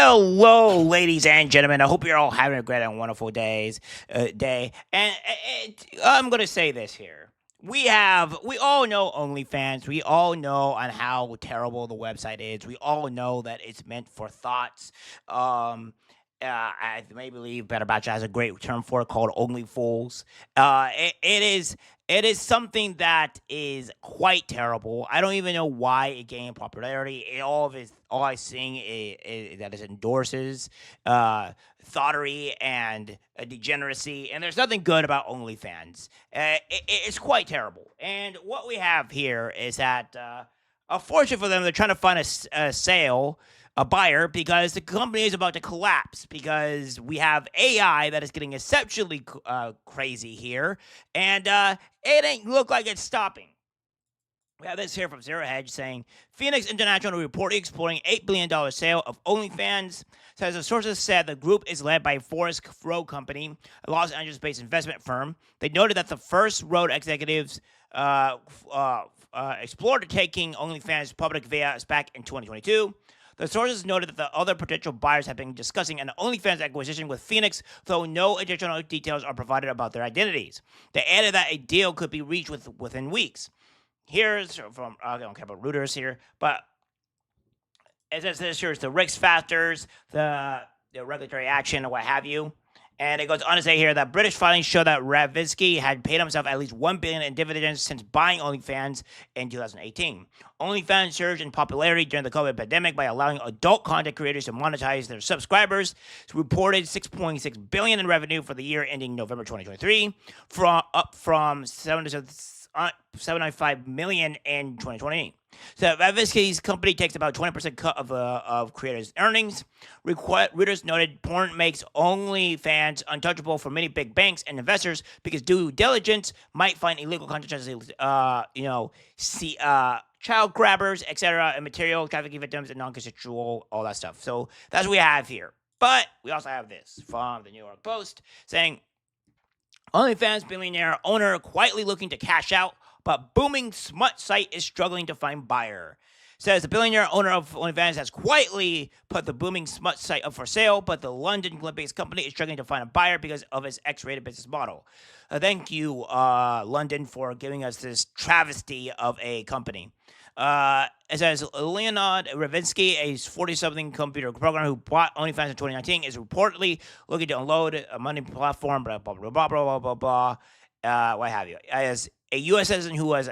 Hello, ladies and gentlemen. I hope you're all having a great and wonderful day. And I'm gonna say this here. We all know OnlyFans. We all know on how terrible the website is. We all know that it's meant for thoughts. Um, I may believe Better Batch has a great term for it called Only Fools. It is something that is quite terrible. I don't even know why it gained popularity. All I sing is that it endorses thottery and degeneracy, and there's nothing good about OnlyFans. It's quite terrible. And what we have here is that, unfortunately for them, they're trying to find a sale, a buyer, because the company is about to collapse because we have AI that is getting exceptionally crazy here, and it ain't look like it's stopping. We have this here from Zero Hedge saying Phoenix International reportedly exploring $8 billion sale of OnlyFans. Says the sources said the group is led by Forest Road Company, a Los Angeles-based investment firm. They noted that the First Road executives explored taking OnlyFans public via SPAC in 2022. The sources noted that the other potential buyers have been discussing an OnlyFans acquisition with Phoenix, though no additional details are provided about their identities. They added that a deal could be reached within weeks. Here's from, I don't care about Reuters here, but it says this here's the risk factors, the regulatory action, or what have you. And it goes on to say here that British filings show that Ravinsky had paid himself at least $1 billion in dividends since buying OnlyFans in 2018. OnlyFans surged in popularity during the COVID pandemic by allowing adult content creators to monetize their subscribers. It's reported $6.6 billion in revenue for the year ending November 2023, up from $795 million in 2020. So Ravinsky's company takes about 20% cut of creators' earnings. Reuters noted porn makes OnlyFans untouchable for many big banks and investors because due diligence might find illegal content such as child grabbers, etc., and material trafficking victims and non-consensual, all that stuff. So that's what we have here. But we also have this from the New York Post saying OnlyFans billionaire owner quietly looking to cash out, but booming smut site is struggling to find buyer. Says the billionaire owner of OnlyFans has quietly put the booming smut site up for sale, but the London-based company is struggling to find a buyer because of its X-rated business model. Thank you, London, for giving us this travesty of a company. It says Leonard Ravinsky, a 40-something computer programmer who bought OnlyFans in 2019, is reportedly looking to unload a money platform, blah, blah, blah, blah, blah, blah, blah, what have you. As a U.S. citizen who, as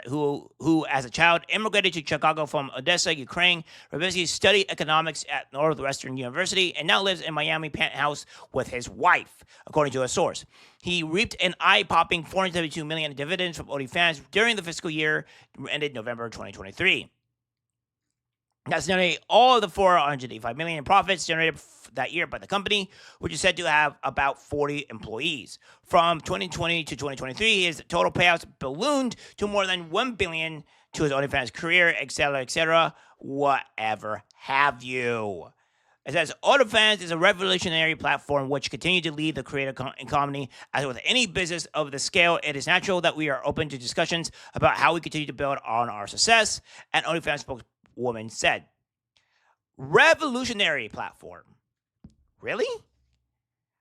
a child, immigrated to Chicago from Odessa, Ukraine, Ravinsky studied economics at Northwestern University and now lives in Miami penthouse with his wife, according to a source. He reaped an eye-popping $472 million in dividends from OnlyFans during the fiscal year ended November 2023. That's nearly all of the $485 million in profits generated that year by the company, which is said to have about 40 employees. From 2020 to 2023, his total payouts ballooned to more than $1 billion to his OnlyFans career, etc., whatever have you. It says OnlyFans is a revolutionary platform which continues to lead the creator economy. As with any business of the scale, it is natural that we are open to discussions about how we continue to build on our success. And OnlyFans spokeswoman said, "Revolutionary platform. Really?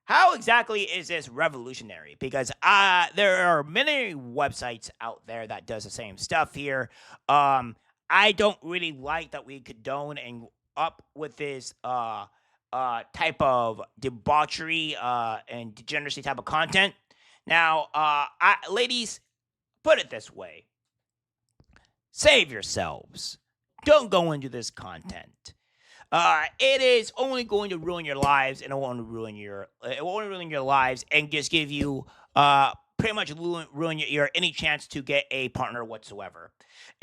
How exactly is this revolutionary? Because there are many websites out there that does the same stuff here. I don't really like that we condone and up with this type of debauchery and degeneracy type of content. Now, ladies, put it this way. Save yourselves. Don't go into this content. It is only going to ruin your lives, and it won't ruin your lives, and just give you pretty much ruin your any chance to get a partner whatsoever.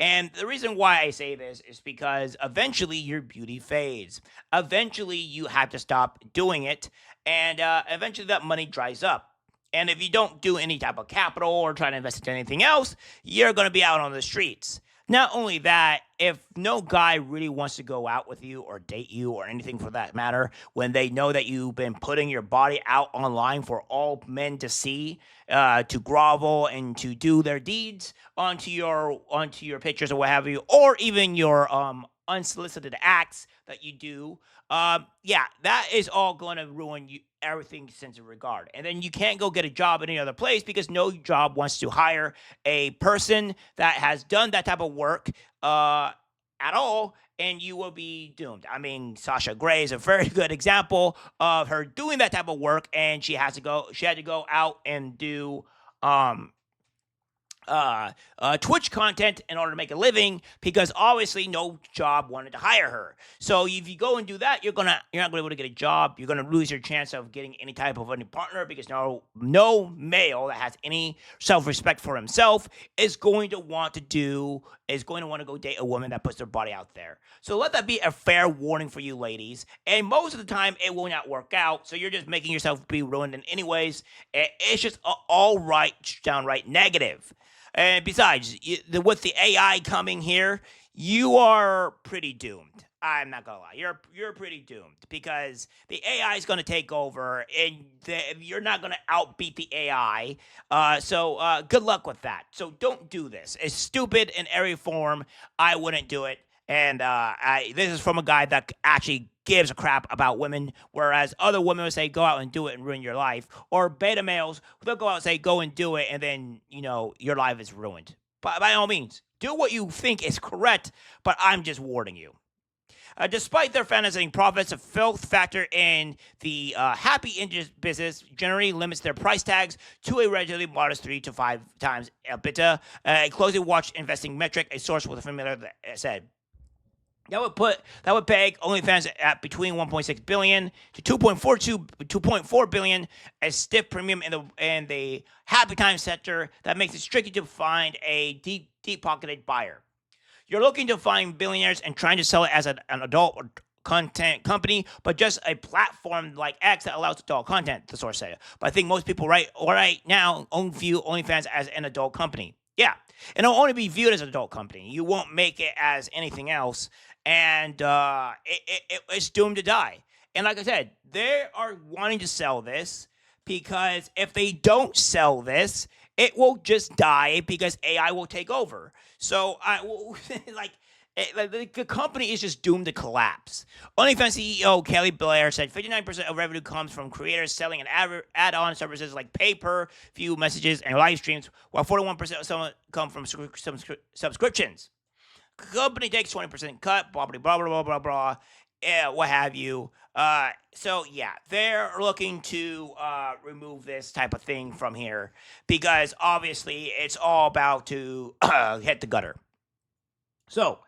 And the reason why I say this is because eventually your beauty fades. Eventually you have to stop doing it, and eventually that money dries up. And if you don't do any type of capital or try to invest into anything else, you're going to be out on the streets. Not only that, if no guy really wants to go out with you or date you or anything for that matter, when they know that you've been putting your body out online for all men to see, to grovel and to do their deeds onto your pictures or what have you, or even your unsolicited acts that you do Yeah, that is all going to ruin you everything sense of regard. And then you can't go get a job in any other place because no job wants to hire a person that has done that type of work at all, and you will be doomed. I mean, Sasha Grey is a very good example of her doing that type of work, and she had to go out and do um Twitch content in order to make a living because obviously no job wanted to hire her. So if you go and do that, you're not gonna be able to get a job. You're gonna lose your chance of getting any type of any partner because no male that has any self respect for himself is going to want to go date a woman that puts their body out there. So let that be a fair warning for you ladies. And most of the time it will not work out. So you're just making yourself be ruined in anyways. It's just all right, downright negative. And besides, with the AI coming here, you are pretty doomed. I'm not gonna lie, you're pretty doomed because the AI is gonna take over, and you're not gonna outbeat the AI. So good luck with that. So don't do this. It's stupid in every form. I wouldn't do it. And this is from a guy that actually gives a crap about women, whereas other women would say, go out and do it and ruin your life. Or beta males, they'll go out and say, go and do it, and then, your life is ruined. But by all means, do what you think is correct, but I'm just warning you. Despite their fantasizing profits, a filth factor in the happy industry business generally limits their price tags to a relatively modest 3 to 5 times EBITDA. A closely watched investing metric, a source with a familiar said. That would peg OnlyFans at between 1.6 billion to 2.4 billion as stiff premium in the happy time sector that makes it tricky to find a deep pocketed buyer. You're looking to find billionaires and trying to sell it as an adult content company, but just a platform like X that allows adult content, the source said. But I think most people right now view OnlyFans as an adult company. Yeah, and it'll only be viewed as an adult company. You won't make it as anything else, and it's doomed to die. And like I said, they are wanting to sell this because if they don't sell this, it will just die because AI will take over. So the company is just doomed to collapse. OnlyFans CEO Kelly Blair said 59% of revenue comes from creators selling an add-on services like pay-per-view messages and live streams, while 41% of some come from subscriptions. Company takes 20% cut, blah, blah, blah, blah, blah, blah, what have you. So, yeah, they're looking to remove this type of thing from here because, obviously, it's all about to hit the gutter. So,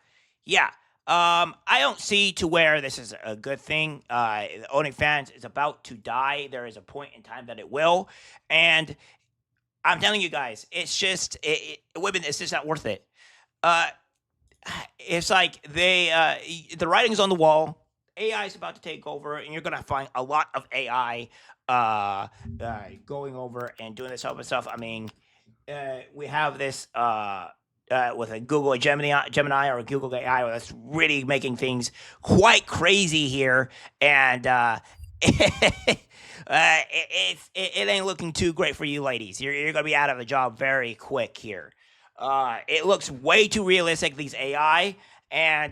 yeah, I don't see to where this is a good thing. OnlyFans is about to die. There is a point in time that it will. And I'm telling you guys, it's just, women, it's just not worth it. It's like the writing's on the wall. AI is about to take over, and you're gonna find a lot of AI going over and doing this type of stuff. I mean, we have this with a Google Gemini or a Google AI that's really making things quite crazy here, and it ain't looking too great for you ladies. You're gonna be out of a job very quick here. It looks way too realistic, these AI, and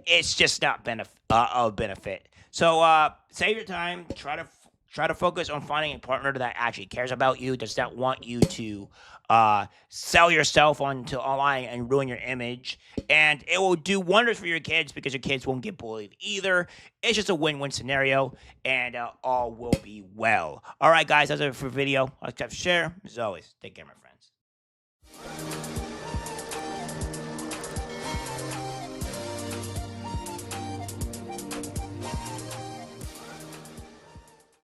it's just not of benefit. So save your time. Try to focus on finding a partner that actually cares about you, does not want you to sell yourself onto online and ruin your image. And it will do wonders for your kids because your kids won't get bullied either. It's just a win-win scenario, and all will be well. All right, guys, that's it for the video. Like to share. As always, take care, my friends.